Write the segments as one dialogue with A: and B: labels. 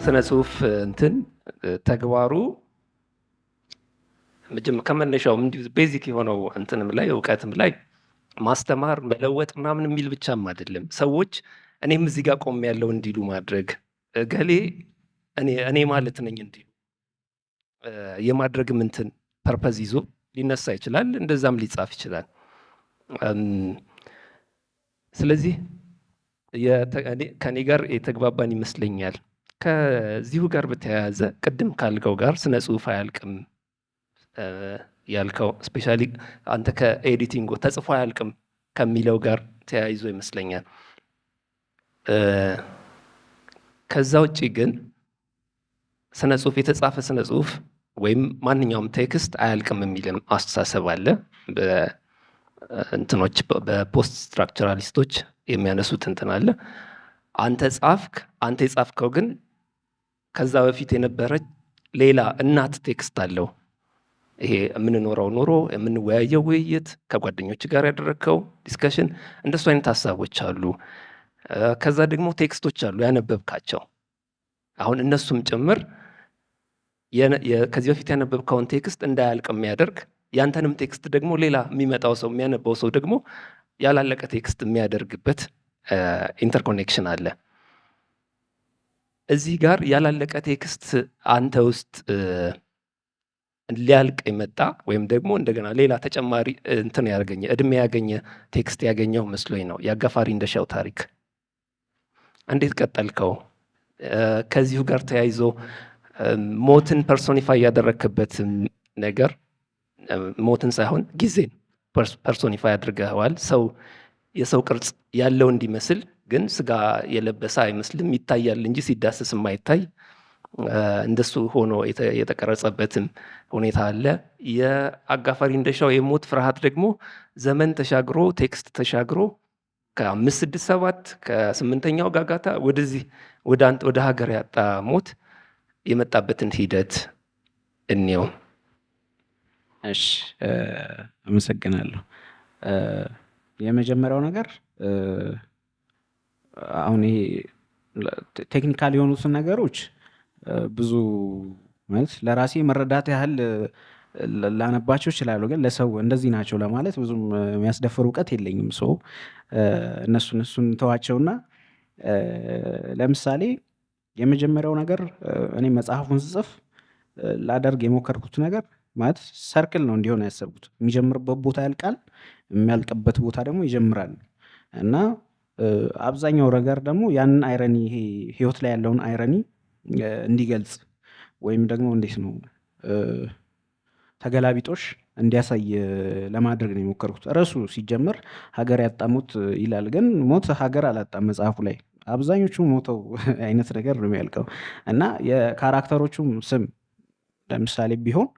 A: የስነ ጽሁፍ እንትን ተግባሩ ከመነሻውም እንዲሁ ቤዚክ የሆነው እንትንም ላይ እውቀትም ላይ ማስተማር መለወጥ ምናምን የሚል ብቻም አይደለም። ሰዎች እኔም እዚህ ጋር ቆም ያለው እንዲሉ ማድረግ ገሌ እኔ ማለት ነኝ እንዲሉ የማድረግም እንትን ፐርፐዝ ይዞ ሊነሳ ይችላል። እንደዛም ሊጻፍ ይችላል። ስለዚህ ከኔ ጋር የተግባባን ይመስለኛል። ከዚሁ ጋር በተያያዘ ቅድም ካልከው ጋር ስነ ጽሁፍ አያልቅም ያልከው ስፔሻሊ አንተ ከኤዲቲንግ ተጽፎ አያልቅም ከሚለው ጋር ተያይዞ ይመስለኛል። ከዛ ውጪ ግን ስነ ጽሁፍ የተጻፈ ስነ ጽሁፍ ወይም ማንኛውም ቴክስት አያልቅም የሚልም አስተሳሰብ አለ። እንትኖች በፖስት ስትራክቸራሊስቶች የሚያነሱት እንትን አለ። አንተ የጻፍከው ግን ከዛ በፊት የነበረ ሌላ እናት ቴክስት አለው። ይሄ የምንኖረው ኑሮ፣ የምንወያየው ውይይት፣ ከጓደኞች ጋር ያደረግከው ዲስከሽን፣ እንደሱ አይነት ሀሳቦች አሉ። ከዛ ደግሞ ቴክስቶች አሉ ያነበብካቸው። አሁን እነሱም ጭምር ከዚህ በፊት ያነበብከውን ቴክስት እንዳያልቅ የሚያደርግ ያንተንም ቴክስት ደግሞ ሌላ የሚመጣው ሰው የሚያነባው ሰው ደግሞ ያላለቀ ቴክስት የሚያደርግበት ኢንተርኮኔክሽን አለ። እዚህ ጋር ያላለቀ ቴክስት አንተ ውስጥ ሊያልቅ የመጣ ወይም ደግሞ እንደገና ሌላ ተጨማሪ እንትን ያገኘ እድሜ ያገኘ ቴክስት ያገኘው መስሎኝ ነው። የአጋፋሪ እንደሻው ታሪክ እንዴት ቀጠልከው? ከዚሁ ጋር ተያይዞ ሞትን ፐርሶኒፋይ ያደረክበት ነገር ሞትን ሳይሆን ጊዜን ፐርሶኒፋይ አድርገዋል። የሰው ቅርጽ ያለው እንዲመስል ግን ስጋ የለበሰ አይመስልም፣ ይታያል እንጂ ሲዳስስ የማይታይ እንደሱ ሆኖ የተቀረጸበትም ሁኔታ አለ። የአጋፋሪ እንደሻው የሞት ፍርሃት ደግሞ ዘመን ተሻግሮ ቴክስት ተሻግሮ ከ567 ከ8ኛው ጋጋታ ወደዚህ ወደ ሀገር ያጣ ሞት የመጣበትን ሂደት እንየው።
B: እሺ፣ አመሰግናለሁ። የመጀመሪያው ነገር አሁን ይሄ ቴክኒካል የሆኑትን ነገሮች ብዙ ማለት ለራሴ መረዳት ያህል ላነባቸው ይችላሉ፣ ግን ለሰው እንደዚህ ናቸው ለማለት ብዙም የሚያስደፍር እውቀት የለኝም። ሰው እነሱን ተዋቸውና ለምሳሌ የመጀመሪያው ነገር እኔ መጽሐፉን ስጽፍ ላደርግ የሞከርኩት ነገር ማለት ሰርክል ነው እንዲሆን ያሰብኩት። የሚጀምርበት ቦታ ያልቃል፣ የሚያልቅበት ቦታ ደግሞ ይጀምራል። እና አብዛኛው ነገር ደግሞ ያንን አይረኒ ይሄ ህይወት ላይ ያለውን አይረኒ እንዲገልጽ ወይም ደግሞ እንዴት ነው ተገላቢጦሽ እንዲያሳይ ለማድረግ ነው የሞከርኩት። ርዕሱ ሲጀምር ሀገር ያጣ ሞት ይላል፣ ግን ሞት ሀገር አላጣም። መጽሐፉ ላይ አብዛኞቹ ሞተው አይነት ነገር ነው የሚያልቀው። እና የካራክተሮቹም ስም ለምሳሌ ቢሆን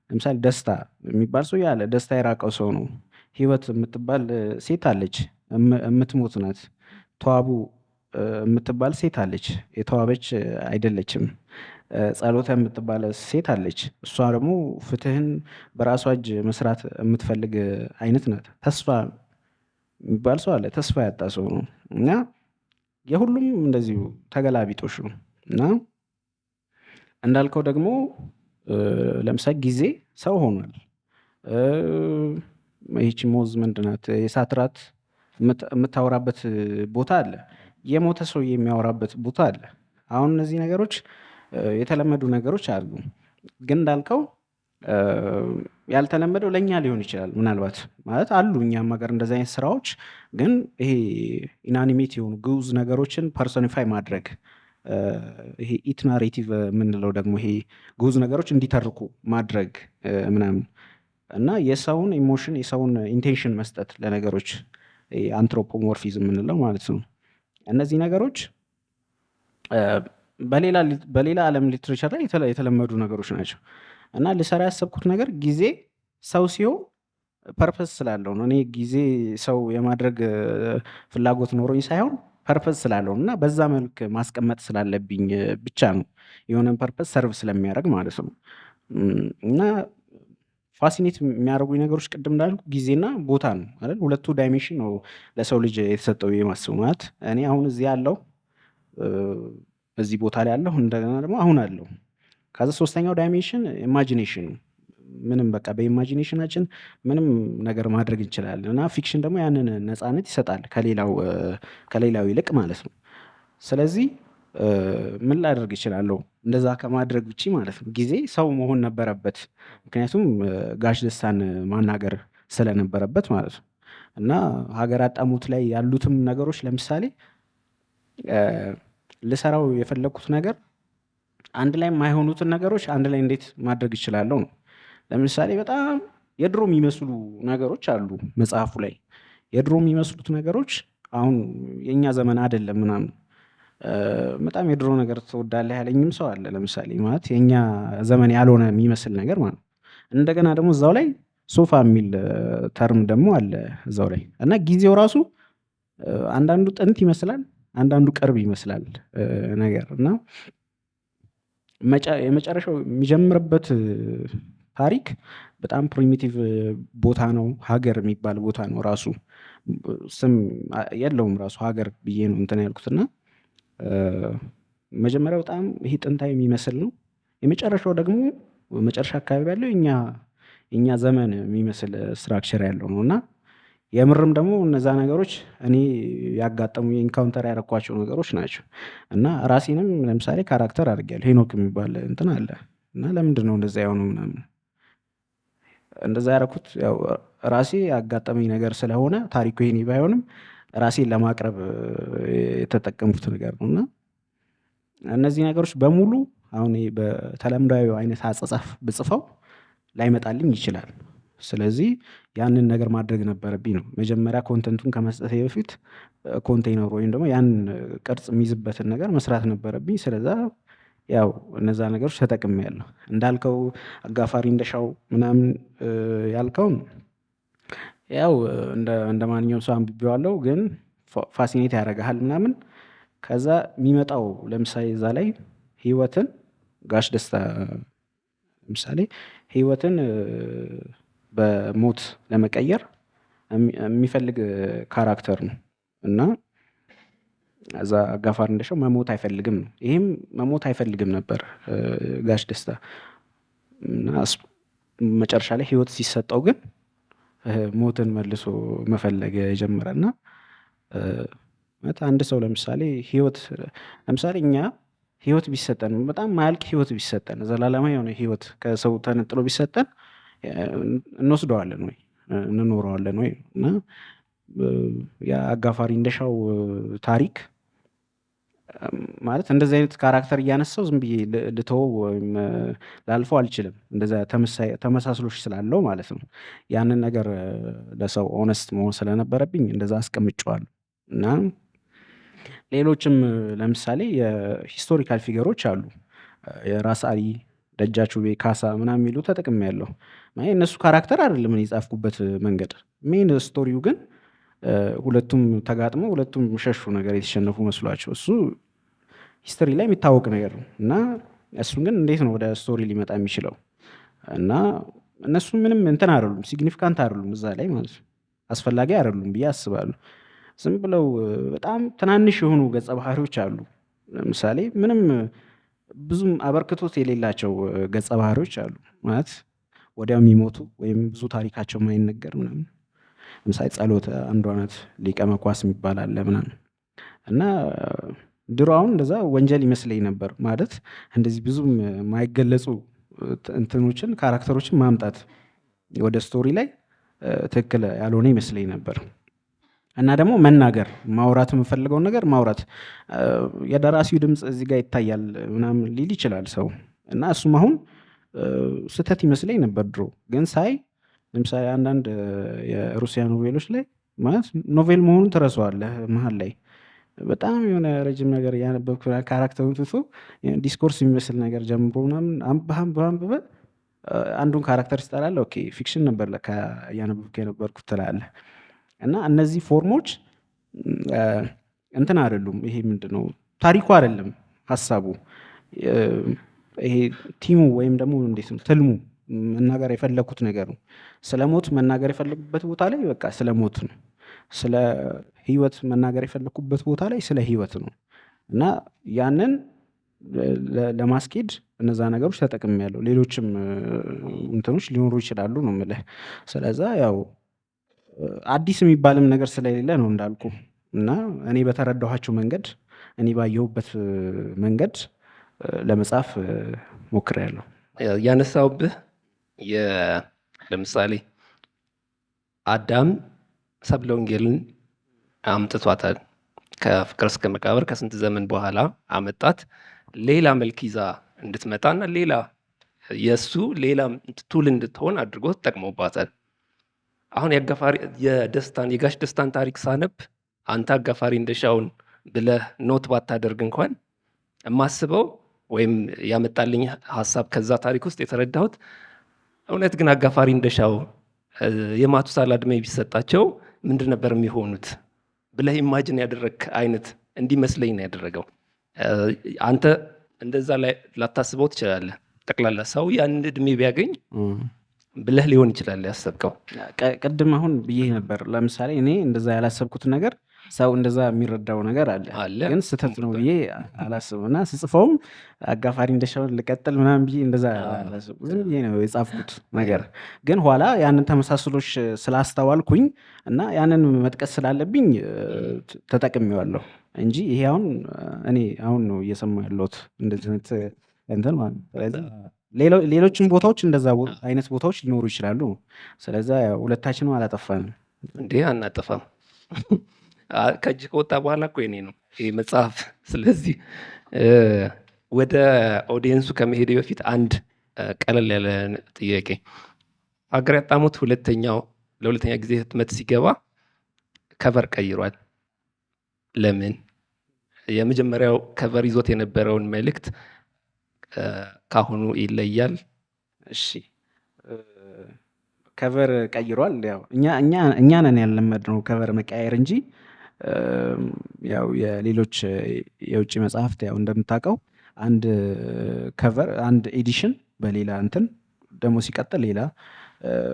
B: ለምሳሌ ደስታ የሚባል ሰው ያለ ደስታ የራቀው ሰው ነው። ህይወት የምትባል ሴት አለች፣ የምትሞት ናት። ተዋቡ የምትባል ሴት አለች፣ የተዋበች አይደለችም። ጸሎተ የምትባል ሴት አለች፣ እሷ ደግሞ ፍትህን በራሷ እጅ መስራት የምትፈልግ አይነት ናት። ተስፋ የሚባል ሰው አለ፣ ተስፋ ያጣ ሰው ነው። እና የሁሉም እንደዚሁ ተገላቢጦሽ ነው። እና እንዳልከው ደግሞ ለምሳሌ ጊዜ ሰው ሆኗል። ይህቺ ሞዝ ምንድናት የእሳት ራት የምታወራበት ቦታ አለ፣ የሞተ ሰው የሚያወራበት ቦታ አለ። አሁን እነዚህ ነገሮች የተለመዱ ነገሮች አሉ፣ ግን እንዳልከው ያልተለመደው ለእኛ ሊሆን ይችላል። ምናልባት ማለት አሉ እኛም ሀገር እንደዚህ አይነት ስራዎች፣ ግን ይሄ ኢናኒሜት የሆኑ ግዑዝ ነገሮችን ፐርሶኒፋይ ማድረግ ይሄ ኢት ናሬቲቭ የምንለው ደግሞ ይሄ ግዑዝ ነገሮች እንዲተርኩ ማድረግ ምናምን እና የሰውን ኢሞሽን የሰውን ኢንቴንሽን መስጠት ለነገሮች አንትሮፖሞርፊዝም የምንለው ማለት ነው። እነዚህ ነገሮች በሌላ ዓለም ሊትሬቸር ላይ የተለመዱ ነገሮች ናቸው። እና ልሰራ ያሰብኩት ነገር ጊዜ ሰው ሲሆን ፐርፐስ ስላለው ነው። እኔ ጊዜ ሰው የማድረግ ፍላጎት ኖሮኝ ሳይሆን ፐርፐስ ስላለው እና በዛ መልክ ማስቀመጥ ስላለብኝ ብቻ ነው። የሆነን ፐርፐስ ሰርቭ ስለሚያደርግ ማለት ነው። እና ፋሲኔት የሚያደርጉኝ ነገሮች ቅድም እንዳልኩ ጊዜና ቦታ ነው አይደል? ሁለቱ ዳይሜንሽን ነው ለሰው ልጅ የተሰጠው የማስቡ ማለት እኔ አሁን እዚህ ያለው እዚህ ቦታ ላይ አለሁ፣ እንደገና ደግሞ አሁን አለሁ። ከዛ ሶስተኛው ዳይሜንሽን ኢማጂኔሽን ነው። ምንም በቃ በኢማጂኔሽናችን ምንም ነገር ማድረግ እንችላለን እና ፊክሽን ደግሞ ያንን ነፃነት ይሰጣል ከሌላው ይልቅ ማለት ነው። ስለዚህ ምን ላደርግ እችላለሁ እንደዛ ከማድረግ ውጪ ማለት ነው? ጊዜ ሰው መሆን ነበረበት፣ ምክንያቱም ጋሽ ደስታን ማናገር ስለነበረበት ማለት ነው። እና ሀገር አጣሙት ላይ ያሉትም ነገሮች ለምሳሌ ልሰራው የፈለግኩት ነገር አንድ ላይ የማይሆኑትን ነገሮች አንድ ላይ እንዴት ማድረግ ይችላለሁ ነው። ለምሳሌ በጣም የድሮ የሚመስሉ ነገሮች አሉ መጽሐፉ ላይ። የድሮ የሚመስሉት ነገሮች አሁን የእኛ ዘመን አይደለም ምናምን። በጣም የድሮ ነገር ትወዳለህ ያለኝም ሰው አለ ለምሳሌ፣ ማለት የእኛ ዘመን ያልሆነ የሚመስል ነገር ማለት ነው። እንደገና ደግሞ እዛው ላይ ሶፋ የሚል ተርም ደግሞ አለ እዛው ላይ እና ጊዜው ራሱ አንዳንዱ ጥንት ይመስላል፣ አንዳንዱ ቅርብ ይመስላል ነገር እና የመጨረሻው የሚጀምርበት ታሪክ በጣም ፕሪሚቲቭ ቦታ ነው። ሀገር የሚባል ቦታ ነው። ራሱ ስም የለውም ራሱ ሀገር ብዬ ነው እንትን ያልኩትና መጀመሪያው በጣም ይሄ ጥንታዊ የሚመስል ነው። የመጨረሻው ደግሞ መጨረሻ አካባቢ ያለው እኛ ዘመን የሚመስል ስትራክቸር ያለው ነው እና የምርም ደግሞ እነዛ ነገሮች እኔ ያጋጠሙ የኢንካውንተር ያረኳቸው ነገሮች ናቸው። እና ራሴንም ለምሳሌ ካራክተር አድርጌያለሁ። ሄኖክ የሚባል እንትን አለ እና ለምንድን ነው እንደዛ የሆነው ምናምን እንደዛ ያደረኩት ያው ራሴ ያጋጠመኝ ነገር ስለሆነ ታሪኩ ይሄኔ ባይሆንም ራሴን ለማቅረብ የተጠቀምኩት ነገር ነው። እና እነዚህ ነገሮች በሙሉ አሁን በተለምዳዊ አይነት አጻጻፍ ብጽፈው ላይመጣልኝ ይችላል። ስለዚህ ያንን ነገር ማድረግ ነበረብኝ ነው። መጀመሪያ ኮንተንቱን ከመስጠቴ በፊት ኮንቴይነር ወይም ደግሞ ያን ቅርጽ የሚይዝበትን ነገር መስራት ነበረብኝ። ስለዛ ያው እነዛ ነገሮች ተጠቅሜያለሁ። እንዳልከው አጋፋሪ እንደሻው ምናምን ያልከውን ያው እንደ ማንኛውም ሰው አንብቤዋለሁ፣ ግን ፋሲኔት ያደርግሃል ምናምን። ከዛ የሚመጣው ለምሳሌ እዛ ላይ ህይወትን ጋሽ ደስታ ለምሳሌ ህይወትን በሞት ለመቀየር የሚፈልግ ካራክተር ነው እና እዛ አጋፋሪ እንደሻው መሞት አይፈልግም ነው። ይህም መሞት አይፈልግም ነበር ጋሽ ደስታ እና መጨረሻ ላይ ህይወት ሲሰጠው ግን ሞትን መልሶ መፈለግ የጀመረ እና አንድ ሰው ለምሳሌ እኛ ህይወት ቢሰጠን በጣም ማያልቅ ህይወት ቢሰጠን ዘላለማዊ የሆነ ህይወት ከሰው ተነጥሎ ቢሰጠን እንወስደዋለን ወይ እንኖረዋለን ወይ? እና የአጋፋሪ እንደሻው ታሪክ ማለት እንደዚህ አይነት ካራክተር እያነሳው ዝም ብዬ ልተወው ወይም ላልፈው አልችልም። እንደዛ ተመሳስሎች ስላለው ማለት ነው። ያንን ነገር ለሰው ኦነስት መሆን ስለነበረብኝ እንደዛ አስቀምጬዋለሁ። እና ሌሎችም ለምሳሌ የሂስቶሪካል ፊገሮች አሉ። የራስ አሊ፣ ደጃቹቤ፣ ካሳ ምናምን የሚሉ ተጠቅሜያለሁ። እነሱ ካራክተር አይደለም እኔ የጻፍኩበት መንገድ። ሜን ስቶሪው ግን ሁለቱም ተጋጥመው ሁለቱም ሸሹ ነገር የተሸነፉ መስሏቸው፣ እሱ ሂስትሪ ላይ የሚታወቅ ነገር ነው። እና እሱን ግን እንዴት ነው ወደ ስቶሪ ሊመጣ የሚችለው? እና እነሱ ምንም እንትን አይደሉም፣ ሲግኒፊካንት አይደሉም እዛ ላይ ማለት ነው። አስፈላጊ አይደሉም ብዬ አስባለሁ። ዝም ብለው በጣም ትናንሽ የሆኑ ገጸ ባህሪዎች አሉ። ለምሳሌ ምንም ብዙም አበርክቶት የሌላቸው ገጸ ባህሪዎች አሉ ማለት ወዲያው የሚሞቱ ወይም ብዙ ታሪካቸው ማይነገር ምናምን። ለምሳሌ ጸሎት አንዷ ናት፣ ሊቀ መኳስ የሚባል አለ ምናምን። እና ድሮ አሁን እንደዛ ወንጀል ይመስለኝ ነበር ማለት እንደዚህ ብዙም ማይገለጹ እንትኖችን ካራክተሮችን ማምጣት ወደ ስቶሪ ላይ ትክክል ያልሆነ ይመስለኝ ነበር። እና ደግሞ መናገር ማውራት የምፈልገውን ነገር ማውራት የደራሲው ድምፅ እዚህ ጋር ይታያል ምናምን ሊል ይችላል ሰው። እና እሱም አሁን ስህተት ይመስለኝ ነበር ድሮ። ግን ሳይ ለምሳሌ አንዳንድ የሩሲያ ኖቬሎች ላይ ማለት ኖቬል መሆኑን ትረሳዋለህ መሀል ላይ በጣም የሆነ ረጅም ነገር እያነበብክ ካራክተሩን ትቶ ዲስኮርስ የሚመስል ነገር ጀምሮ ምናምን አንብበህ አንዱን ካራክተር ትጠላለህ። ኦኬ ፊክሽን ነበር ለካ እያነበብክ የነበርኩት ትላለህ። እና እነዚህ ፎርሞች እንትን አይደሉም። ይሄ ምንድነው ታሪኩ አይደለም ሀሳቡ፣ ይሄ ቲሙ ወይም ደግሞ እንዴት ነው ትልሙ መናገር የፈለኩት ነገር ነው። ስለ ሞት መናገር የፈለኩበት ቦታ ላይ በቃ ስለ ሞት ነው። ስለ ህይወት መናገር የፈለኩበት ቦታ ላይ ስለ ህይወት ነው። እና ያንን ለማስኬድ እነዛ ነገሮች ተጠቅሜያለሁ። ሌሎችም እንትኖች ሊኖሩ ይችላሉ ነው የምልህ። ስለዛ ያው አዲስ የሚባልም ነገር ስለሌለ ነው እንዳልኩ እና እኔ በተረዳኋቸው መንገድ እኔ ባየሁበት መንገድ ለመጻፍ ሞክሬያለሁ።
A: ያነሳውብህ ለምሳሌ አዳም ሰብለ ወንጌልን አምጥቷታል። ከፍቅር እስከ መቃብር ከስንት ዘመን በኋላ አመጣት። ሌላ መልክ ይዛ እንድትመጣና ሌላ የእሱ ሌላ ቱል እንድትሆን አድርጎ ተጠቅሞባታል። አሁን የጋሽ ደስታን ታሪክ ሳነብ አንተ አጋፋሪ እንደሻውን ብለህ ኖት ባታደርግ እንኳን የማስበው ወይም ያመጣልኝ ሀሳብ ከዛ ታሪክ ውስጥ የተረዳሁት እውነት ግን አጋፋሪ እንደሻው የማቱሳላ ዕድሜ ቢሰጣቸው ምንድን ነበር የሚሆኑት ብለህ ኢማጅን ያደረግ አይነት እንዲመስለኝ ነው ያደረገው። አንተ እንደዛ ላይ ላታስበው ትችላለህ። ጠቅላላ ሰው ያን ዕድሜ ቢያገኝ ብለህ ሊሆን ይችላል ያሰብከው።
B: ቅድም አሁን ብዬ ነበር ለምሳሌ እኔ እንደዛ ያላሰብኩት ነገር ሰው እንደዛ የሚረዳው ነገር አለ ግን ስህተት ነው ብዬ አላስብም። እና ስጽፈውም አጋፋሪ እንደሻውን ልቀጥል ምናምን ብዬ እንደዛ አላስብም። ዝም ብዬ ነው የጻፍኩት ነገር። ግን ኋላ ያንን ተመሳስሎች ስላስተዋልኩኝ እና ያንን መጥቀስ ስላለብኝ ተጠቅሜዋለሁ እንጂ ይሄ አሁን እኔ አሁን ነው እየሰማሁ ያለሁት እንደዚህ እንትን ማለት ነው። ስለዚህ ሌሎችም ቦታዎች እንደዛ አይነት ቦታዎች ሊኖሩ ይችላሉ። ስለዛ ሁለታችንም አላጠፋንም።
A: እንዴ አናጠፋም። ከእጅ ከወጣ በኋላ እኮ የኔ ነው ይሄ መጽሐፍ። ስለዚህ ወደ ኦዲየንሱ ከመሄድ በፊት አንድ ቀለል ያለ ጥያቄ። ሀገር ያጣሙት ለሁለተኛ ጊዜ ህትመት ሲገባ ከቨር ቀይሯል። ለምን? የመጀመሪያው ከቨር ይዞት የነበረውን መልእክት ካሁኑ ይለያል?
B: እሺ ከቨር ቀይሯል። ያው እኛ ነን ያልለመድነው ከቨር መቀያየር እንጂ ያው የሌሎች የውጭ መጽሐፍት ያው እንደምታውቀው አንድ ከቨር አንድ ኤዲሽን በሌላ እንትን ደግሞ ሲቀጥል ሌላ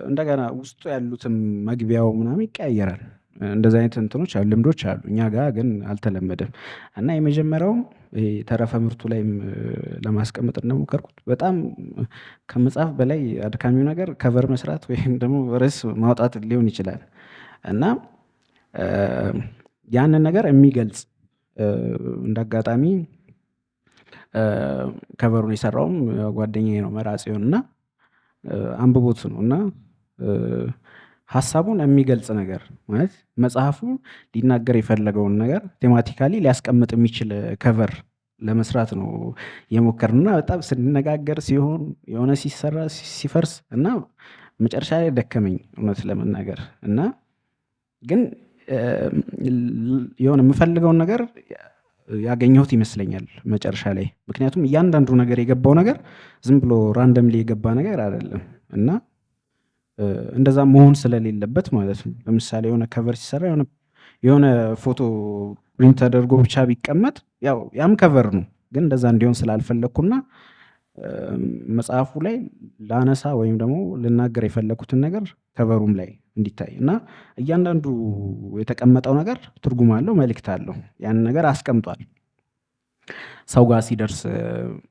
B: እንደገና ውስጡ ያሉትም መግቢያው ምናምን ይቀያየራል። እንደዚህ አይነት እንትኖች አሉ፣ ልምዶች አሉ። እኛ ጋር ግን አልተለመደም። እና የመጀመሪያውም ተረፈ ምርቱ ላይም ለማስቀመጥ እንደሞከርኩት በጣም ከመጽሐፍ በላይ አድካሚው ነገር ከቨር መስራት ወይም ደግሞ ርዕስ ማውጣት ሊሆን ይችላል። እና ያንን ነገር የሚገልጽ እንዳጋጣሚ ከቨሩን የሰራውም ጓደኛዬ ነው መራጽዮን እና አንብቦት ነው እና ሀሳቡን የሚገልጽ ነገር ማለት መጽሐፉ ሊናገር የፈለገውን ነገር ቴማቲካሊ ሊያስቀምጥ የሚችል ከቨር ለመስራት ነው የሞከርንና በጣም ስንነጋገር ሲሆን የሆነ ሲሰራ ሲፈርስ እና መጨረሻ ላይ ደከመኝ እውነት ለመናገር እና ግን የሆነ የምፈልገውን ነገር ያገኘሁት ይመስለኛል መጨረሻ ላይ። ምክንያቱም እያንዳንዱ ነገር የገባው ነገር ዝም ብሎ ራንደምሊ የገባ ነገር አይደለም እና እንደዛ መሆን ስለሌለበት ማለት ነው። ለምሳሌ የሆነ ከቨር ሲሰራ የሆነ ፎቶ ፕሪንት ተደርጎ ብቻ ቢቀመጥ ያም ከቨር ነው። ግን እንደዛ እንዲሆን ስላልፈለግኩና መጽሐፉ ላይ ላነሳ ወይም ደግሞ ልናገር የፈለኩትን ነገር ከቨሩም ላይ እንዲታይ እና እያንዳንዱ የተቀመጠው ነገር ትርጉም አለው፣ መልእክት አለው። ያን ነገር አስቀምጧል። ሰው ጋር ሲደርስ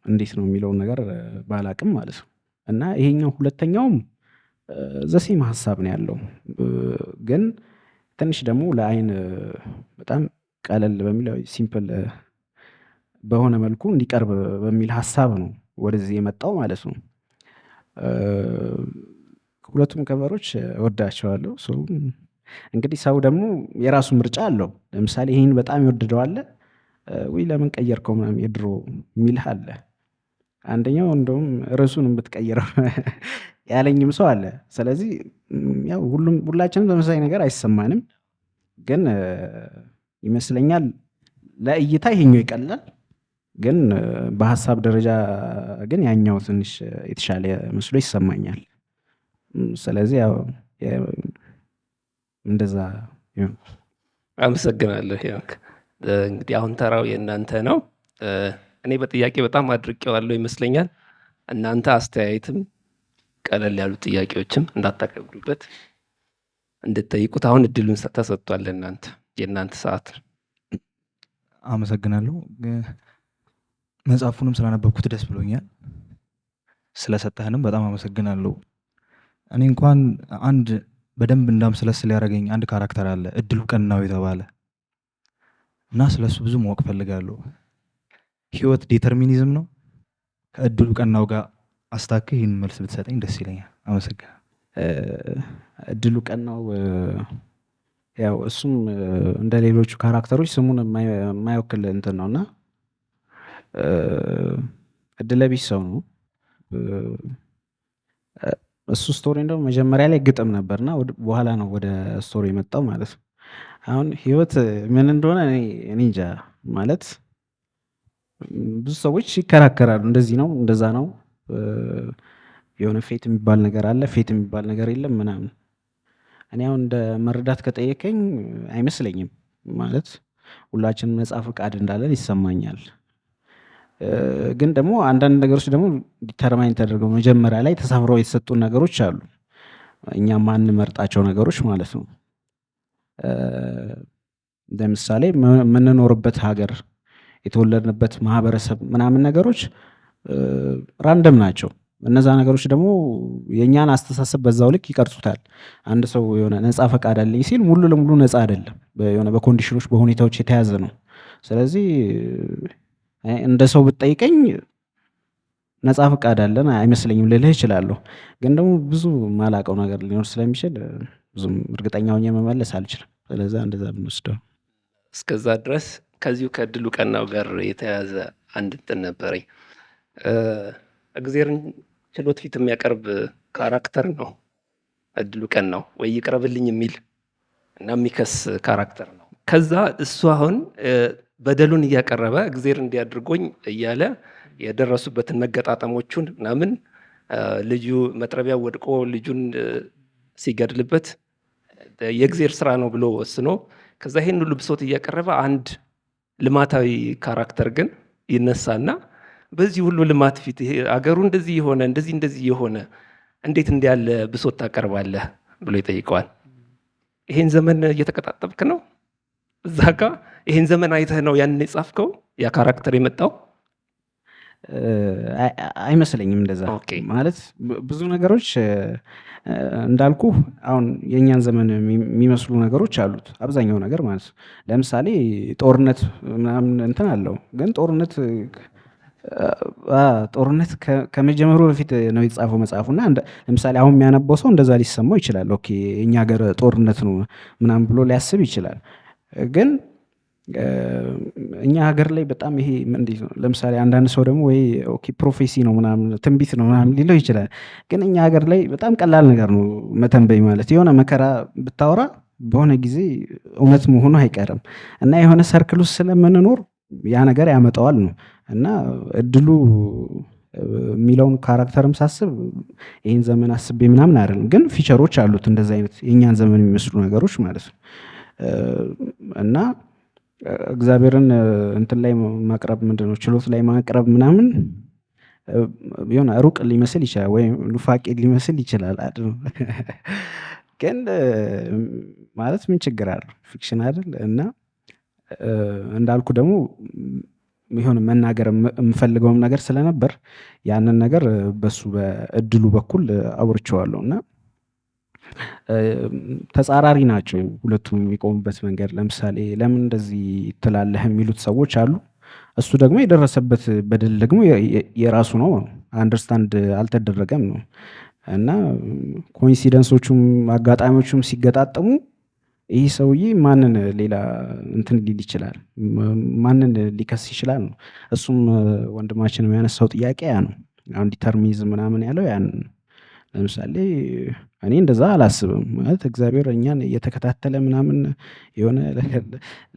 B: እንዴት ነው የሚለውን ነገር ባላቅም ማለት ነው። እና ይሄኛው ሁለተኛውም ዘሴም ሀሳብ ነው ያለው፣ ግን ትንሽ ደግሞ ለአይን በጣም ቀለል በሚል ሲምፕል በሆነ መልኩ እንዲቀርብ በሚል ሀሳብ ነው ወደዚህ የመጣው ማለት ነው። ሁለቱም ከቨሮች እወዳቸዋለሁ። እንግዲህ ሰው ደግሞ የራሱ ምርጫ አለው። ለምሳሌ ይህን በጣም ይወድደዋል፣ ወይ ለምን ቀየርከው ምናምን የድሮ የሚልህ አለ። አንደኛው እንደውም ርዕሱን ብትቀይረው ያለኝም ሰው አለ። ስለዚህ ያው ሁላችንም ተመሳሳይ ነገር አይሰማንም፣ ግን ይመስለኛል ለእይታ ይሄኛው ይቀላል፣ ግን በሀሳብ ደረጃ ግን ያኛው ትንሽ የተሻለ መስሎ ይሰማኛል። ስለዚህ ያው እንደዛ ይሁን።
A: አመሰግናለሁ። እንግዲህ አሁን ተራው የእናንተ ነው። እኔ በጥያቄ በጣም አድርቄዋለሁ ይመስለኛል። እናንተ አስተያየትም ቀለል ያሉ ጥያቄዎችም እንዳታከብዱበት እንድትጠይቁት አሁን እድሉን ተሰጥቷል። የእናንተ ሰዓት።
C: አመሰግናለሁ። መጽሐፉንም ስላነበብኩት ደስ ብሎኛል። ስለሰጠህንም በጣም አመሰግናለሁ። እኔ እንኳን አንድ በደንብ እንዳምሰለስል ያደረገኝ አንድ ካራክተር አለ፣ እድሉ ቀናው የተባለ እና ስለሱ ብዙ ማወቅ ፈልጋለሁ። ህይወት ዴተርሚኒዝም ነው? ከእድሉ ቀናው ጋር አስታክህ ይህን መልስ ብትሰጠኝ ደስ ይለኛል። አመሰግናለሁ።
B: እድሉ ቀናው ያው እሱም እንደ ሌሎቹ ካራክተሮች ስሙን የማይወክል እንትን ነው እና እድለቢስ ሰው ነው። እሱ ስቶሪ እንደው መጀመሪያ ላይ ግጥም ነበርና በኋላ ነው ወደ ስቶሪ የመጣው ማለት ነው። አሁን ህይወት ምን እንደሆነ እኔ እንጃ ማለት ብዙ ሰዎች ይከራከራሉ። እንደዚህ ነው እንደዛ ነው፣ የሆነ ፌት የሚባል ነገር አለ፣ ፌት የሚባል ነገር የለም ምናምን። እኔ አሁን እንደ መረዳት ከጠየቀኝ አይመስለኝም። ማለት ሁላችንም ነፃ ፈቃድ እንዳለን ይሰማኛል። ግን ደግሞ አንዳንድ ነገሮች ደግሞ ዲተርማይን ተደርገው መጀመሪያ ላይ ተሳፍረው የተሰጡን ነገሮች አሉ፣ እኛ ማንመርጣቸው ነገሮች ማለት ነው። ለምሳሌ የምንኖርበት ሀገር፣ የተወለድንበት ማህበረሰብ ምናምን ነገሮች ራንደም ናቸው። እነዛ ነገሮች ደግሞ የእኛን አስተሳሰብ በዛው ልክ ይቀርጹታል። አንድ ሰው የሆነ ነፃ ፈቃድ አለኝ ሲል ሙሉ ለሙሉ ነፃ አይደለም፣ የሆነ በኮንዲሽኖች በሁኔታዎች የተያዘ ነው። ስለዚህ እንደ ሰው ብትጠይቀኝ ነፃ ፈቃድ አለን አይመስለኝም ልልህ እችላለሁ። ግን ደግሞ ብዙ ማላቀው ነገር ሊኖር ስለሚችል ብዙም እርግጠኛ ሆኜ መመለስ አልችልም። ስለዛ እንደዛ ብንወስደው።
A: እስከዛ ድረስ ከዚሁ ከእድሉ ቀናው ጋር የተያዘ አንድ እንትን ነበረኝ። እግዜርን ችሎት ፊት የሚያቀርብ ካራክተር ነው እድሉ ቀናው፣ ወይ ይቅረብልኝ የሚል እና የሚከስ ካራክተር ነው። ከዛ እሱ አሁን በደሉን እያቀረበ እግዜር እንዲያድርጎኝ እያለ የደረሱበትን መገጣጠሞቹን ምናምን ልጁ መጥረቢያ ወድቆ ልጁን ሲገድልበት የእግዜር ስራ ነው ብሎ ወስኖ ከዛ ይሄን ሁሉ ብሶት እያቀረበ አንድ ልማታዊ ካራክተር ግን ይነሳና በዚህ ሁሉ ልማት ፊት ይሄ አገሩ እንደዚህ የሆነ እንደዚህ የሆነ እንዴት እንዲያለ ብሶት ታቀርባለህ ብሎ ይጠይቀዋል። ይሄን ዘመን እየተቀጣጠብክ ነው? እዛ ጋ ይሄን ዘመን አይተህ ነው ያንን የጻፍከው ያ ካራክተር የመጣው?
B: አይመስለኝም እንደዛ።
A: ኦኬ።
B: ማለት ብዙ ነገሮች እንዳልኩ አሁን የእኛን ዘመን የሚመስሉ ነገሮች አሉት አብዛኛው ነገር ማለት ነው። ለምሳሌ ጦርነት ምናምን እንትን አለው፣ ግን ጦርነት ከመጀመሩ በፊት ነው የተጻፈው መጽሐፉ እና ለምሳሌ አሁን የሚያነበው ሰው እንደዛ ሊሰማው ይችላል። ኦኬ የእኛ ሀገር ጦርነት ነው ምናምን ብሎ ሊያስብ ይችላል። ግን እኛ ሀገር ላይ በጣም ይሄ እንዴት ነው፣ ለምሳሌ አንዳንድ ሰው ደግሞ ወይ ኦኬ ፕሮፌሲ ነው ምናምን ትንቢት ነው ምናምን ሊለው ይችላል። ግን እኛ ሀገር ላይ በጣም ቀላል ነገር ነው መተንበይ ማለት። የሆነ መከራ ብታወራ በሆነ ጊዜ እውነት መሆኑ አይቀርም እና የሆነ ሰርክል ውስጥ ስለምንኖር ያ ነገር ያመጣዋል ነው። እና እድሉ የሚለውን ካራክተርም ሳስብ ይህን ዘመን አስቤ ምናምን አይደለም፣ ግን ፊቸሮች አሉት እንደዚህ አይነት የእኛን ዘመን የሚመስሉ ነገሮች ማለት ነው። እና እግዚአብሔርን እንትን ላይ ማቅረብ ምንድነው ችሎት ላይ ማቅረብ ምናምን የሆነ ሩቅ ሊመስል ይችላል ወይም ኑፋቄ ሊመስል ይችላል አይደል? ግን ማለት ምን ችግር አለው? ፊክሽን አይደል? እና እንዳልኩ ደግሞ የሆነ መናገር የምፈልገውም ነገር ስለነበር ያንን ነገር በሱ በእድሉ በኩል አውርቼዋለሁ እና ተጻራሪ ናቸው ሁለቱም የሚቆሙበት መንገድ። ለምሳሌ ለምን እንደዚህ ትላለህ የሚሉት ሰዎች አሉ። እሱ ደግሞ የደረሰበት በደል ደግሞ የራሱ ነው፣ አንደርስታንድ አልተደረገም ነው። እና ኮኢንሲደንሶቹም አጋጣሚዎቹም ሲገጣጠሙ ይህ ሰውዬ ማንን ሌላ እንትን ሊል ይችላል፣ ማንን ሊከስ ይችላል ነው። እሱም ወንድማችን የሚያነሳው ጥያቄ ያ ነው። አሁን ዲተርሚኒዝም ምናምን ያለው ያን ለምሳሌ እኔ እንደዛ አላስብም። ማለት እግዚአብሔር እኛን እየተከታተለ ምናምን የሆነ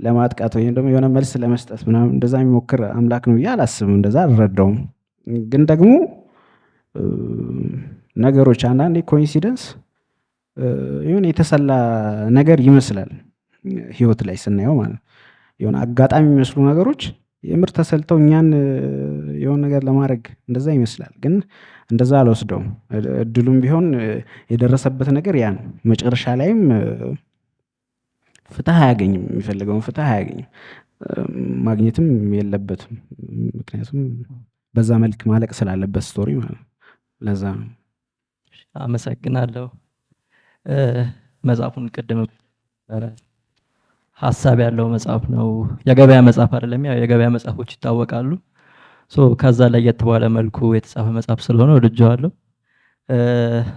B: ለማጥቃት ወይም ደግሞ የሆነ መልስ ለመስጠት ምናምን እንደዛ የሚሞክር አምላክ ነው ብዬ አላስብም። እንደዛ አልረዳውም። ግን ደግሞ ነገሮች አንዳንዴ ኮኢንሲደንስ የሆነ የተሰላ ነገር ይመስላል ህይወት ላይ ስናየው ማለት የሆነ አጋጣሚ የሚመስሉ ነገሮች የምር ተሰልተው እኛን የሆነ ነገር ለማድረግ እንደዛ ይመስላል። ግን እንደዛ አልወስደውም። እድሉም ቢሆን የደረሰበት ነገር ያን መጨረሻ ላይም ፍትህ አያገኝም፣ የሚፈልገውን ፍትህ አያገኝም። ማግኘትም የለበትም። ምክንያቱም በዛ መልክ ማለቅ ስላለበት ስቶሪ ማለት ነው። ለዛ ነው።
D: አመሰግናለሁ። መጽሐፉን ቅድም ሀሳብ ያለው መጽሐፍ ነው። የገበያ መጽሐፍ አይደለም። ያው የገበያ መጽሐፎች ይታወቃሉ። ከዛ ለየት ባለ መልኩ የተጻፈ መጽሐፍ ስለሆነ ወድጄዋለሁ።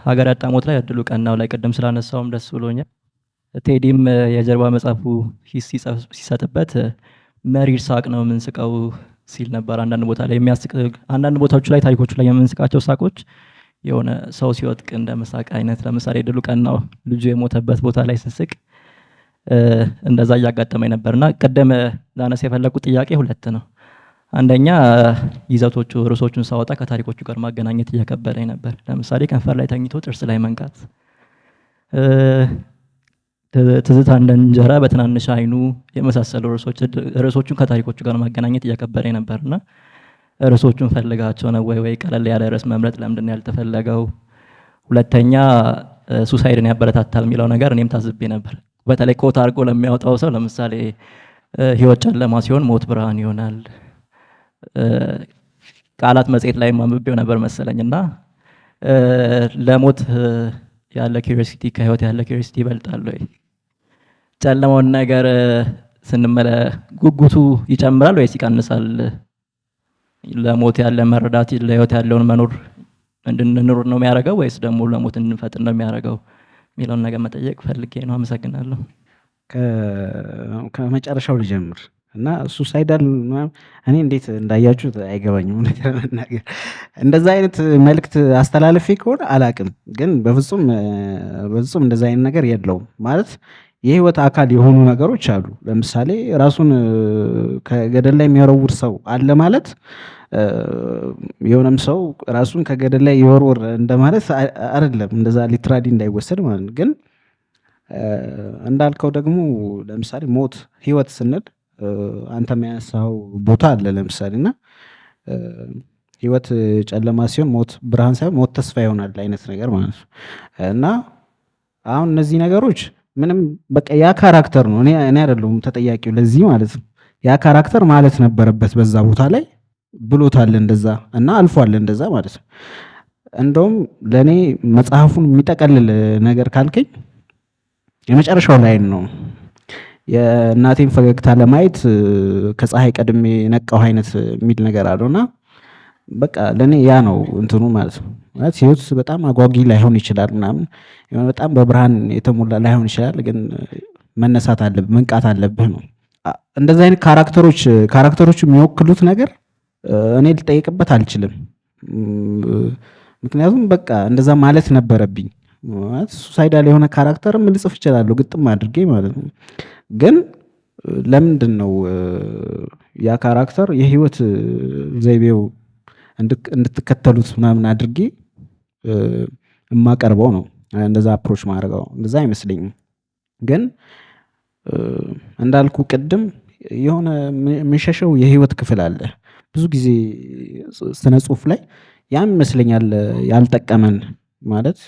D: ሀገር ያጣ ሞት ላይ እድሉ ቀናው ላይ ቅድም ስላነሳውም ደስ ብሎኛል። ቴዲም የጀርባ መጽሐፉ ሂስ ሲሰጥበት መሪር ሳቅ ነው የምንስቀው ሲል ነበር። አንዳንድ ቦታ ላይ የሚያስቅ አንዳንድ ቦታዎች ላይ ታሪኮቹ ላይ የምንስቃቸው ሳቆች የሆነ ሰው ሲወድቅ እንደ መሳቅ አይነት፣ ለምሳሌ እድሉ ቀናው ልጁ የሞተበት ቦታ ላይ ስንስቅ እንደዛ እያጋጠመኝ ነበርና ቀደም ላነሳ የፈለኩት ጥያቄ ሁለት ነው። አንደኛ ይዘቶቹ ርዕሶቹን ሳወጣ ከታሪኮቹ ጋር ማገናኘት እየከበደኝ ነበር። ለምሳሌ ከንፈር ላይ ተኝቶ ጥርስ ላይ መንካት፣ ትዝታ እንደ እንጀራ በትናንሽ አይኑ የመሳሰሉ ርዕሶቹን ከታሪኮቹ ጋር ማገናኘት እየከበደኝ ነበርና ርዕሶቹን ፈልጋቸው ነው ወይ ቀለል ያለ ርዕስ መምረጥ ለምንድን ነው ያልተፈለገው? ሁለተኛ ሱሳይድን ያበረታታል የሚለው ነገር እኔም ታዝቤ ነበር። በተለይ ኮት አድርጎ ለሚያወጣው ሰው ለምሳሌ ህይወት ጨለማ ሲሆን ሞት ብርሃን ይሆናል። ቃላት መጽሔት ላይ ማንብቤው ነበር መሰለኝና ለሞት ያለ ኪዩሪዮሲቲ ከህይወት ያለ ኪዩሪዮሲቲ ይበልጣል ወይ? ጨለማውን ነገር ስንመለ ጉጉቱ ይጨምራል ወይስ ይቀንሳል? ለሞት ያለ መረዳት ለህይወት ያለውን መኖር እንድንኖር ነው የሚያደርገው ወይስ ደግሞ ለሞት እንድንፈጥን ነው የሚያደርገው የሚለውን ነገር መጠየቅ ፈልጌ ነው። አመሰግናለሁ።
B: ከመጨረሻው ልጀምር እና ሱሳይዳል እኔ እንዴት እንዳያችሁት አይገባኝም። ነገር መናገር እንደዛ አይነት መልእክት አስተላልፌ ከሆነ አላቅም፣ ግን በፍጹም እንደዛ አይነት ነገር የለውም። ማለት የህይወት አካል የሆኑ ነገሮች አሉ። ለምሳሌ ራሱን ከገደል ላይ የሚወረውር ሰው አለ ማለት የሆነም ሰው ራሱን ከገደል ላይ ይወርወር እንደማለት አይደለም። እንደዛ ሊትራሊ እንዳይወሰድ ማለት ነው። ግን እንዳልከው ደግሞ ለምሳሌ ሞት ህይወት ስንል አንተ የሚያነሳው ቦታ አለ ለምሳሌ እና ህይወት ጨለማ ሲሆን ሞት ብርሃን ሳይሆን ሞት ተስፋ ይሆናል አይነት ነገር ማለት ነው። እና አሁን እነዚህ ነገሮች ምንም በቃ ያ ካራክተር ነው። እኔ አይደለሁም ተጠያቂው ለዚህ ማለት ነው። ያ ካራክተር ማለት ነበረበት በዛ ቦታ ላይ ብሎታል እንደዛ እና አልፏል እንደዛ ማለት ነው። እንደውም ለእኔ መጽሐፉን የሚጠቀልል ነገር ካልከኝ የመጨረሻው ላይን ነው። የእናቴን ፈገግታ ለማየት ከፀሐይ ቀድሜ ነቃው አይነት የሚል ነገር አለውና በቃ ለእኔ ያ ነው እንትኑ ማለት ነው። ማለት ህይወት በጣም አጓጊ ላይሆን ይችላል ምናምን በጣም በብርሃን የተሞላ ላይሆን ይችላል፣ ግን መነሳት አለብህ መንቃት አለብህ ነው። እንደዚህ አይነት ካራክተሮች የሚወክሉት ነገር እኔ ልጠይቅበት አልችልም። ምክንያቱም በቃ እንደዛ ማለት ነበረብኝ። ሱሳይዳል የሆነ ካራክተርም ልጽፍ እችላለሁ ግጥም አድርጌ ማለት ነው። ግን ለምንድን ነው ያ ካራክተር የህይወት ዘይቤው እንድትከተሉት ምናምን አድርጌ የማቀርበው ነው እንደዛ አፕሮች ማድረገው እንደዛ አይመስለኝም። ግን እንዳልኩ ቅድም የሆነ የምንሸሸው የህይወት ክፍል አለ ብዙ ጊዜ ስነ ጽሁፍ ላይ ያም ይመስለኛል ያልጠቀመን ማለት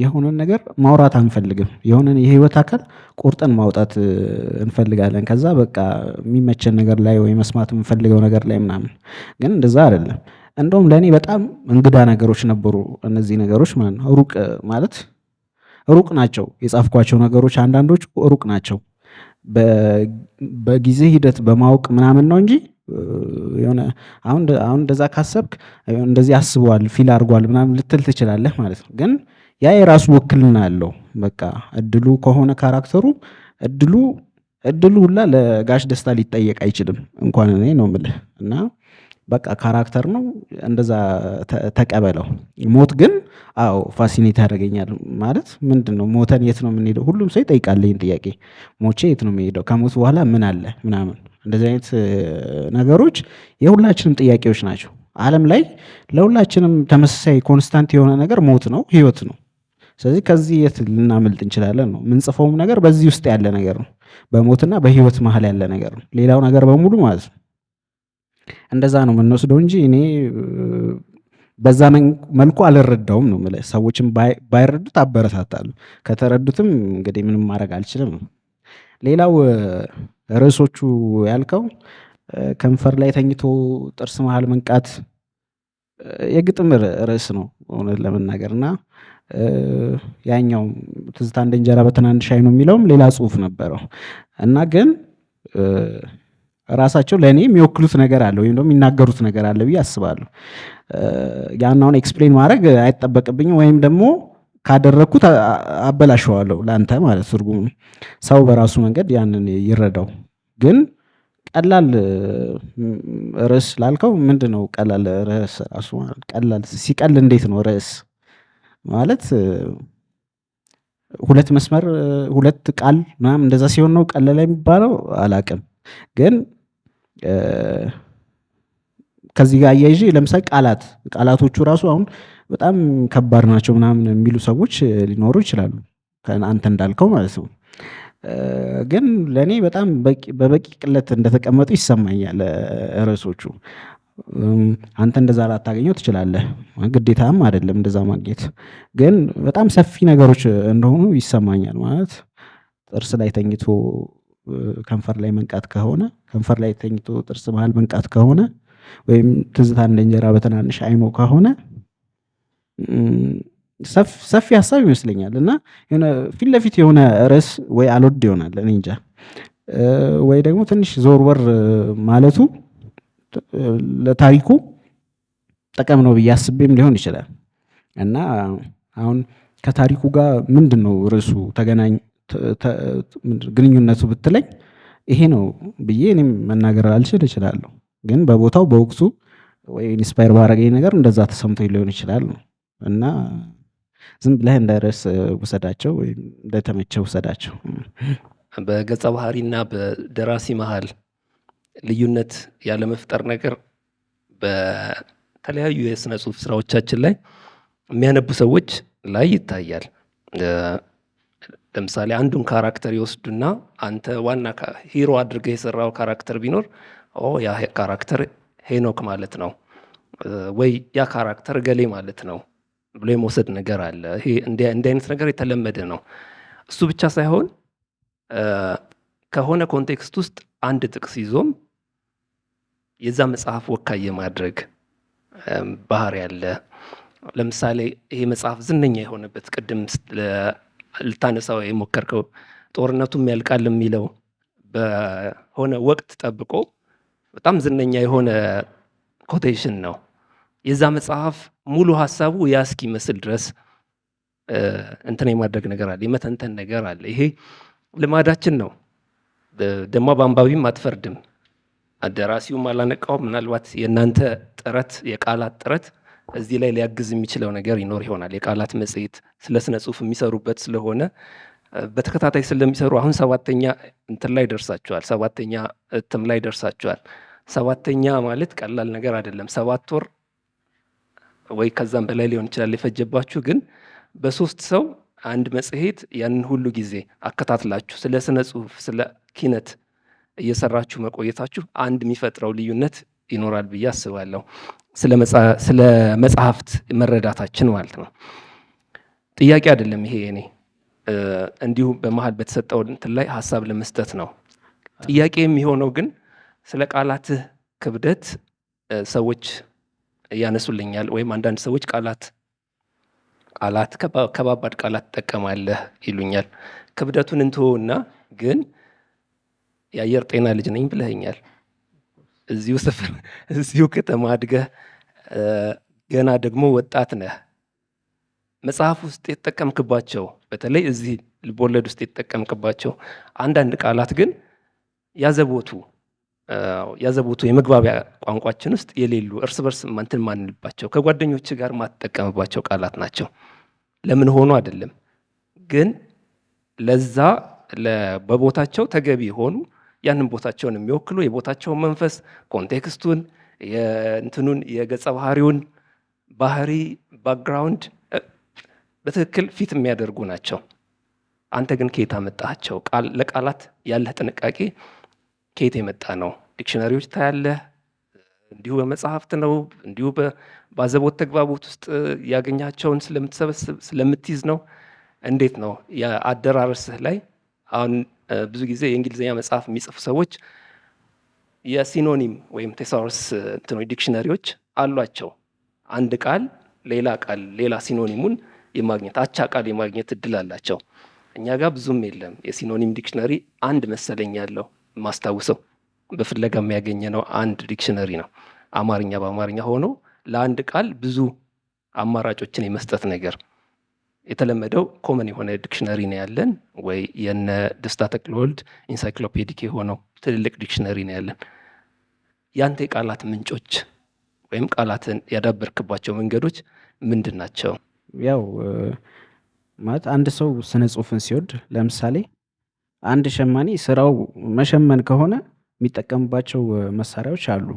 B: የሆነን ነገር ማውራት አንፈልግም። የሆነን የህይወት አካል ቆርጠን ማውጣት እንፈልጋለን። ከዛ በቃ የሚመቸን ነገር ላይ ወይ መስማት የምንፈልገው ነገር ላይ ምናምን፣ ግን እንደዛ አይደለም። እንደውም ለእኔ በጣም እንግዳ ነገሮች ነበሩ እነዚህ ነገሮች ማለት ነው። ሩቅ ማለት ሩቅ ናቸው የጻፍኳቸው ነገሮች አንዳንዶቹ ሩቅ ናቸው። በጊዜ ሂደት በማወቅ ምናምን ነው እንጂ የሆነ አሁን እንደዛ ካሰብክ እንደዚህ አስበዋል ፊል አድርጓል ምናምን ልትል ትችላለህ ማለት ነው። ግን ያ የራሱ ውክልና አለው። በቃ እድሉ ከሆነ ካራክተሩ እድሉ ሁላ ለጋሽ ደስታ ሊጠየቅ አይችልም እንኳን እኔ ነው የምልህ። እና በቃ ካራክተር ነው እንደዛ ተቀበለው። ሞት ግን አዎ ፋሲኔት ያደርገኛል። ማለት ምንድነው ሞተን የት ነው የምንሄደው? ሁሉም ሰው ይጠይቃል ይህን ጥያቄ። ሞቼ የት ነው የምሄደው? ከሞት በኋላ ምን አለ ምናምን። እንደዚህ አይነት ነገሮች የሁላችንም ጥያቄዎች ናቸው። ዓለም ላይ ለሁላችንም ተመሳሳይ ኮንስታንት የሆነ ነገር ሞት ነው፣ ህይወት ነው። ስለዚህ ከዚህ የት ልናመልጥ እንችላለን ነው። የምንጽፈውም ነገር በዚህ ውስጥ ያለ ነገር ነው። በሞትና በህይወት መሀል ያለ ነገር ነው። ሌላው ነገር በሙሉ ማለት ነው። እንደዛ ነው የምንወስደው እንጂ እኔ በዛ መልኩ አልረዳውም ነው የምልህ። ሰዎችም ባይረዱት አበረታታለሁ። ከተረዱትም እንግዲህ ምንም ማድረግ አልችልም ነው። ሌላው ርዕሶቹ ያልከው ከንፈር ላይ ተኝቶ ጥርስ መሃል መንቃት የግጥም ርዕስ ነው እውነት ለመናገር እና ያኛው ትዝታ እንደ እንጀራ በትናንሽ ሻይ ነው የሚለውም ሌላ ጽሁፍ ነበረው እና ግን ራሳቸው ለእኔ የሚወክሉት ነገር አለ ወይም ደግሞ የሚናገሩት ነገር አለ ብዬ አስባለሁ። ያናውን ኤክስፕሌን ማድረግ አይጠበቅብኝም ወይም ደግሞ ካደረግኩት አበላሸዋለሁ ለአንተ ማለት ትርጉሙ ሰው በራሱ መንገድ ያንን ይረዳው። ግን ቀላል ርዕስ ላልከው ምንድነው ቀላል ርዕስ ራሱ ማለት ቀላል ሲቀል እንዴት ነው ርዕስ ማለት ሁለት መስመር ሁለት ቃል ምናምን እንደዛ ሲሆን ነው ቀለለ የሚባለው አላቅም። ግን ከዚህ ጋር አያይዤ ለምሳሌ ቃላቶቹ ራሱ አሁን በጣም ከባድ ናቸው ምናምን የሚሉ ሰዎች ሊኖሩ ይችላሉ አንተ እንዳልከው ማለት ነው። ግን ለእኔ በጣም በበቂ ቅለት እንደተቀመጡ ይሰማኛል ርዕሶቹ። አንተ እንደዛ ላታገኘው ትችላለህ ግዴታም አይደለም እንደዛ ማግኘት ግን በጣም ሰፊ ነገሮች እንደሆኑ ይሰማኛል። ማለት ጥርስ ላይ ተኝቶ ከንፈር ላይ መንቃት ከሆነ ከንፈር ላይ ተኝቶ ጥርስ መሃል መንቃት ከሆነ ወይም ትዝታ እንደ እንጀራ በትናንሽ አይኖ ከሆነ ሰፊ ሀሳብ ይመስለኛል። እና ፊት ለፊት የሆነ ርዕስ ወይ አልወድ ይሆናል እኔ እንጃ ወይ ደግሞ ትንሽ ዞር ወር ማለቱ ለታሪኩ ጠቀም ነው ብዬ አስቤም ሊሆን ይችላል። እና አሁን ከታሪኩ ጋር ምንድነው ርዕሱ ተገናኝ ግንኙነቱ ብትለኝ ይሄ ነው ብዬ እኔም መናገር አልችል እችላለሁ። ግን በቦታው በወቅቱ ወይ ኢንስፓየር ባረገኝ ነገር እንደዛ ተሰምቶኝ ሊሆን ይችላል ነው። እና ዝም ብለህ እንደ ርዕስ ውሰዳቸው ወይ እንደተመቸው ውሰዳቸው።
A: በገጸ ባህሪና በደራሲ መሃል ልዩነት ያለመፍጠር ነገር በተለያዩ የስነ ጽሁፍ ስራዎቻችን ላይ የሚያነቡ ሰዎች ላይ ይታያል። ለምሳሌ አንዱን ካራክተር ይወስዱና አንተ ዋና ሂሮ አድርገህ የሰራው ካራክተር ቢኖር ያ ካራክተር ሄኖክ ማለት ነው ወይ ያ ካራክተር ገሌ ማለት ነው ብሎ የመውሰድ ነገር አለ። ይሄ እንዲህ አይነት ነገር የተለመደ ነው። እሱ ብቻ ሳይሆን ከሆነ ኮንቴክስት ውስጥ አንድ ጥቅስ ይዞም የዛ መጽሐፍ ወካይ የማድረግ ባህሪ ያለ። ለምሳሌ ይሄ መጽሐፍ ዝነኛ የሆነበት ቅድም ልታነሳው የሞከርከው ጦርነቱም ያልቃል የሚለው በሆነ ወቅት ጠብቆ በጣም ዝነኛ የሆነ ኮቴሽን ነው። የዛ መጽሐፍ ሙሉ ሀሳቡ ያ እስኪመስል ድረስ እንትን የማድረግ ነገር አለ፣ የመተንተን ነገር አለ። ይሄ ልማዳችን ነው። ደግሞ በአንባቢም አትፈርድም። ደራሲውም አላነቃውም። ምናልባት የእናንተ ጥረት የቃላት ጥረት እዚህ ላይ ሊያግዝ የሚችለው ነገር ይኖር ይሆናል። የቃላት መጽሔት ስለ ስነ ጽሁፍ የሚሰሩበት ስለሆነ በተከታታይ ስለሚሰሩ አሁን 7ኛ እንትን ላይ ደርሳችኋል። 7ኛ እትም ላይ ደርሳችኋል። 7ኛ ማለት ቀላል ነገር አይደለም። 7 ወር ወይ ከዛም በላይ ሊሆን ይችላል የፈጀባችሁ። ግን በ3 ሰው አንድ መጽሔት ያንን ሁሉ ጊዜ አከታትላችሁ ስለ ስነ ጽሁፍ ስለ ኪነት እየሰራችሁ መቆየታችሁ አንድ የሚፈጥረው ልዩነት ይኖራል ብዬ አስባለሁ። ስለ መጽሐፍት መረዳታችን ማለት ነው። ጥያቄ አይደለም ይሄ እኔ እንዲሁ በመሃል በተሰጠው እንትን ላይ ሀሳብ ለመስጠት ነው። ጥያቄ የሚሆነው ግን ስለ ቃላትህ ክብደት ሰዎች ያነሱልኛል። ወይም አንዳንድ ሰዎች ቃላት ከባባድ ቃላት ትጠቀማለህ ይሉኛል። ክብደቱን እንትሆና ግን የአየር ጤና ልጅ ነኝ ብለኸኛል። እዚሁ ስፍር እዚሁ ከተማ አድገህ ገና ደግሞ ወጣት ነህ። መጽሐፍ ውስጥ የተጠቀምክባቸው በተለይ እዚህ ልቦለድ ውስጥ የተጠቀምክባቸው አንዳንድ ቃላት ግን ያዘቦቱ የመግባቢያ ቋንቋችን ውስጥ የሌሉ እርስ በርስ እንትን ማንልባቸው ከጓደኞች ጋር ማትጠቀምባቸው ቃላት ናቸው። ለምን ሆኖ አይደለም ግን ለዛ በቦታቸው ተገቢ ሆኑ ያንን ቦታቸውን የሚወክሉ የቦታቸውን መንፈስ ኮንቴክስቱን የእንትኑን የገጸ ባህሪውን ባህሪ ባክግራውንድ በትክክል ፊት የሚያደርጉ ናቸው። አንተ ግን ከየት አመጣቸው? ለቃላት ያለህ ጥንቃቄ ከየት የመጣ ነው? ዲክሽነሪዎች ታያለህ? እንዲሁ በመጽሐፍት ነው? እንዲሁ በአዘቦት ተግባቦት ውስጥ ያገኛቸውን ስለምትሰበስብ ስለምትይዝ ነው? እንዴት ነው የአደራረስህ ላይ አሁን ብዙ ጊዜ የእንግሊዝኛ መጽሐፍ የሚጽፉ ሰዎች የሲኖኒም ወይም ቴሳውርስ እንትኖች ዲክሽነሪዎች አሏቸው። አንድ ቃል ሌላ ሲኖኒሙን የማግኘት አቻ ቃል የማግኘት እድል አላቸው። እኛ ጋር ብዙም የለም። የሲኖኒም ዲክሽነሪ አንድ መሰለኝ ያለው ማስታውሰው በፍለጋ የሚያገኘነው አንድ ዲክሽነሪ ነው። አማርኛ በአማርኛ ሆኖ ለአንድ ቃል ብዙ አማራጮችን የመስጠት ነገር የተለመደው ኮመን የሆነ ዲክሽነሪ ነው ያለን፣ ወይ የነ ደስታ ተክለወልድ ኢንሳይክሎፔዲክ የሆነው ትልልቅ ዲክሽነሪ ነው ያለን። ያንተ የቃላት ምንጮች ወይም ቃላትን ያዳበርክባቸው መንገዶች ምንድን ናቸው?
B: ያው ማለት አንድ ሰው ስነ ጽሁፍን ሲወድ ለምሳሌ አንድ ሸማኔ ስራው መሸመን ከሆነ የሚጠቀምባቸው መሳሪያዎች አሉ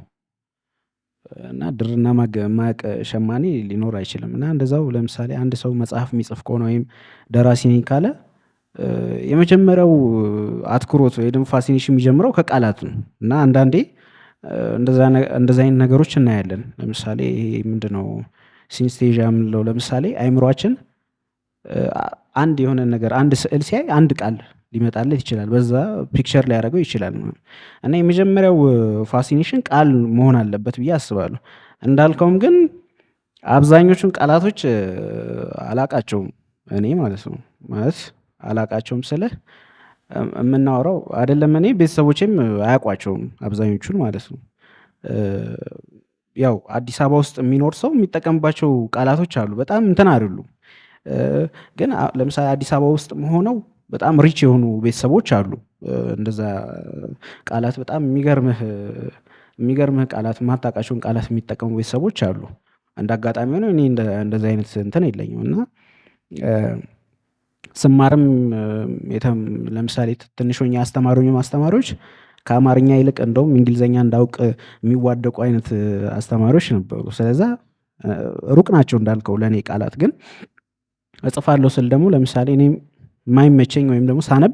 B: እና ድርና ማቅ ሸማኔ ሊኖር አይችልም። እና እንደዛው ለምሳሌ አንድ ሰው መጽሐፍ የሚጽፍ ከሆነ ወይም ደራሲ ነኝ ካለ የመጀመሪያው አትኩሮት ወይ ደግሞ ፋሲኔሽን የሚጀምረው ከቃላት ነው። እና አንዳንዴ እንደዛ አይነት ነገሮች እናያለን። ለምሳሌ ይሄ ምንድነው ሲንስቴዣ የምንለው፣ ለምሳሌ አይምሯችን አንድ የሆነ ነገር አንድ ስዕል ሲያይ አንድ ቃል ሊመጣለት ይችላል፣ በዛ ፒክቸር ሊያደርገው ይችላል። እና የመጀመሪያው ፋሲኔሽን ቃል መሆን አለበት ብዬ አስባለሁ። እንዳልከውም ግን አብዛኞቹን ቃላቶች አላቃቸውም እኔ ማለት ነው። ማለት አላቃቸውም ስልህ የምናወራው አይደለም እኔ ቤተሰቦቼም አያውቋቸውም አብዛኞቹን ማለት ነው። ያው አዲስ አበባ ውስጥ የሚኖር ሰው የሚጠቀምባቸው ቃላቶች አሉ፣ በጣም እንትን አይደሉም። ግን ለምሳሌ አዲስ አበባ ውስጥ ሆነው በጣም ሪች የሆኑ ቤተሰቦች አሉ። እንደዛ ቃላት በጣም የሚገርምህ ቃላት ማታውቃቸውን ቃላት የሚጠቀሙ ቤተሰቦች አሉ። እንደ አጋጣሚ ሆነው እኔ እንደዛ አይነት እንትን የለኝም። እና ስማርም ለምሳሌ ትንሽ ሆኜ አስተማሪዎች ከአማርኛ ይልቅ እንደውም እንግሊዝኛ እንዳውቅ የሚዋደቁ አይነት አስተማሪዎች ነበሩ። ስለዛ ሩቅ ናቸው እንዳልከው ለእኔ ቃላት። ግን እጽፋለሁ ስል ደግሞ ለምሳሌ እኔ የማይመቸኝ ወይም ደግሞ ሳነብ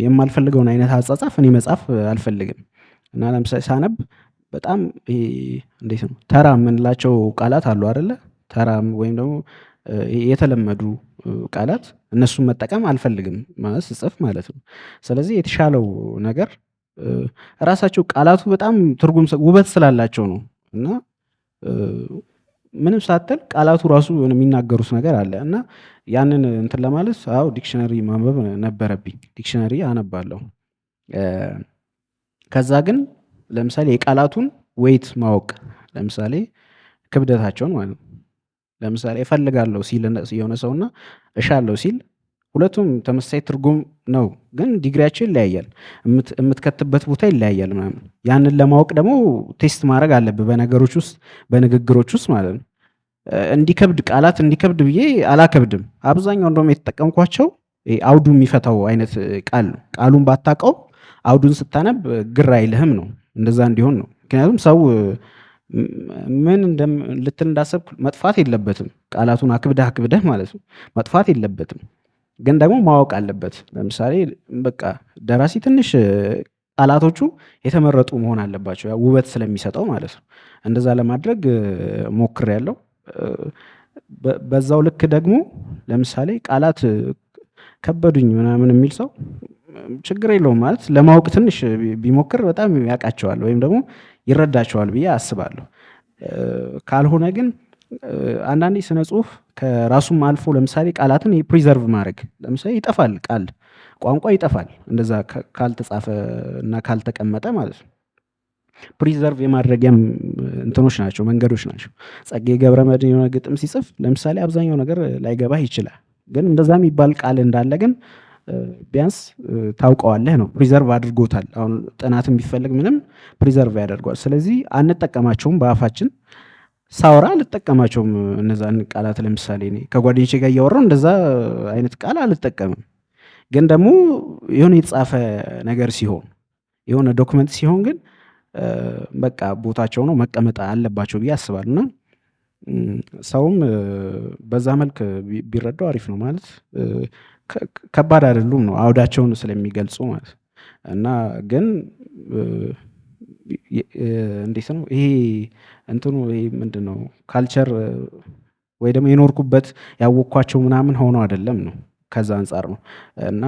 B: የማልፈልገውን አይነት አጻጻፍ እኔ መጻፍ አልፈልግም። እና ለምሳሌ ሳነብ በጣም እንዴት ነው ተራ የምንላቸው ቃላት አሉ አይደለ? ተራ ወይም ደግሞ የተለመዱ ቃላት እነሱን መጠቀም አልፈልግም ማለት ስጽፍ ማለት ነው። ስለዚህ የተሻለው ነገር ራሳቸው ቃላቱ በጣም ትርጉም ውበት ስላላቸው ነው። እና ምንም ሳትል ቃላቱ ራሱ የሚናገሩት ነገር አለ። እና ያንን እንትን ለማለት ዲክሽነሪ ማንበብ ነበረብኝ። ዲክሽነሪ አነባለሁ። ከዛ ግን ለምሳሌ የቃላቱን ዌይት ማወቅ፣ ለምሳሌ ክብደታቸውን ማለት ነው። ለምሳሌ እፈልጋለሁ ሲል የሆነ ሰውና እሻለሁ ሲል ሁለቱም ተመሳሳይ ትርጉም ነው፣ ግን ዲግሪያቸው ይለያያል፣ የምትከትበት ቦታ ይለያያል ምናምን። ያንን ለማወቅ ደግሞ ቴስት ማድረግ አለብህ በነገሮች ውስጥ በንግግሮች ውስጥ ማለት ነው። ቃላት እንዲከብድ ብዬ አላከብድም። አብዛኛው እንደውም የተጠቀምኳቸው አውዱ የሚፈታው አይነት ቃል ነው። ቃሉን ባታውቀው አውዱን ስታነብ ግር አይልህም ነው፣ እንደዛ እንዲሆን ነው። ምክንያቱም ሰው ምን ልትል እንዳሰብክ መጥፋት የለበትም። ቃላቱን አክብደህ ማለት ነው መጥፋት የለበትም፣ ግን ደግሞ ማወቅ አለበት። ለምሳሌ በቃ ደራሲ ትንሽ ቃላቶቹ የተመረጡ መሆን አለባቸው፣ ያው ውበት ስለሚሰጠው ማለት ነው። እንደዛ ለማድረግ ሞክሬያለሁ። በዛው ልክ ደግሞ ለምሳሌ ቃላት ከበዱኝ ምናምን የሚል ሰው ችግር የለውም ማለት ለማወቅ ትንሽ ቢሞክር በጣም ያውቃቸዋል ወይም ደግሞ ይረዳቸዋል ብዬ አስባለሁ። ካልሆነ ግን አንዳንዴ ስነ ጽሁፍ ከራሱም አልፎ ለምሳሌ ቃላትን ፕሪዘርቭ ማድረግ፣ ለምሳሌ ይጠፋል፣ ቋንቋ ይጠፋል እንደዛ ካልተጻፈ እና ካልተቀመጠ ማለት ነው። ፕሪዘርቭ የማድረጊያም እንትኖች ናቸው፣ መንገዶች ናቸው። ጸጋዬ ገብረመድኅን የሆነ ግጥም ሲጽፍ ለምሳሌ አብዛኛው ነገር ላይገባህ ይችላል፣ ግን እንደዛ የሚባል ቃል እንዳለ ግን ቢያንስ ታውቀዋለህ ነው። ፕሪዘርቭ አድርጎታል። አሁን ጥናትን ቢፈልግ ምንም ፕሪዘርቭ ያደርገዋል። ስለዚህ አንጠቀማቸውም። በአፋችን ሳወራ አልጠቀማቸውም እነዛን ቃላት። ለምሳሌ እኔ ከጓደኞቼ ጋር እያወራሁ እንደዛ አይነት ቃል አልጠቀምም። ግን ደግሞ የሆነ የተጻፈ ነገር ሲሆን የሆነ ዶክመንት ሲሆን ግን በቃ ቦታቸው ነው መቀመጥ አለባቸው ብዬ አስባለሁ። እና ሰውም በዛ መልክ ቢረዳው አሪፍ ነው። ማለት ከባድ አይደሉም ነው አውዳቸውን ስለሚገልጹ ማለት። እና ግን እንዴት ነው ይሄ እንትኑ ይሄ ምንድን ነው ካልቸር ወይ ደግሞ የኖርኩበት ያወቅኳቸው ምናምን ሆኖ አይደለም ነው። ከዛ አንጻር ነው እና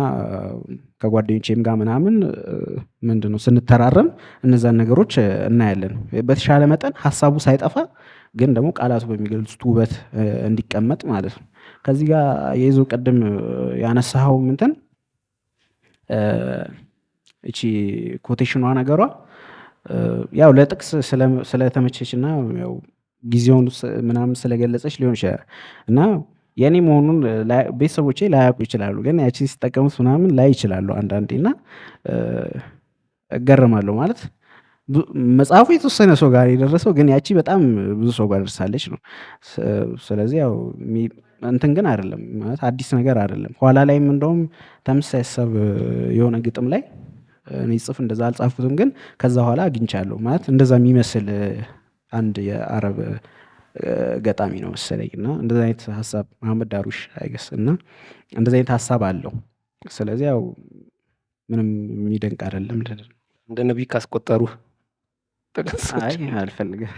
B: ከጓደኞቼም ጋር ምናምን ምንድን ነው ስንተራረም እነዛን ነገሮች እናያለን። በተሻለ መጠን ሀሳቡ ሳይጠፋ ግን ደግሞ ቃላቱ በሚገልጹት ውበት እንዲቀመጥ ማለት ነው። ከዚህ ጋር የይዞ ቅድም ያነሳኸው ምንትን እቺ ኮቴሽኗ ነገሯ ያው ለጥቅስ ስለተመቸች እና ያው ጊዜውን ምናምን ስለገለጸች ሊሆን ይችላል እና የኔ መሆኑን ቤተሰቦቼ ላያውቁ ይችላሉ፣ ግን ያቺን ሲጠቀሙት ምናምን ላይ ይችላሉ አንዳንዴ እና እገረማለሁ። ማለት መጽሐፉ የተወሰነ ሰው ጋር የደረሰው ግን ያቺ በጣም ብዙ ሰው ጋር ደርሳለች ነው። ስለዚህ ያው እንትን ግን አይደለም ማለት አዲስ ነገር አይደለም። ኋላ ላይም እንደውም ተመሳሳይ ሀሳብ የሆነ ግጥም ላይ እኔ ጽፍ እንደዛ አልጻፉትም፣ ግን ከዛ ኋላ አግኝቻለሁ። ማለት እንደዛ የሚመስል አንድ የአረብ ገጣሚ ነው መሰለኝ እና እንደዛ አይነት ሀሳብ መሐመድ ዳሩሽ አይገስ እና እንደዛ አይነት ሀሳብ አለው። ስለዚህ ያው ምንም የሚደንቅ አይደለም።
A: እንደ ነቢይ ካስቆጠሩ
B: አይ አልፈልግም።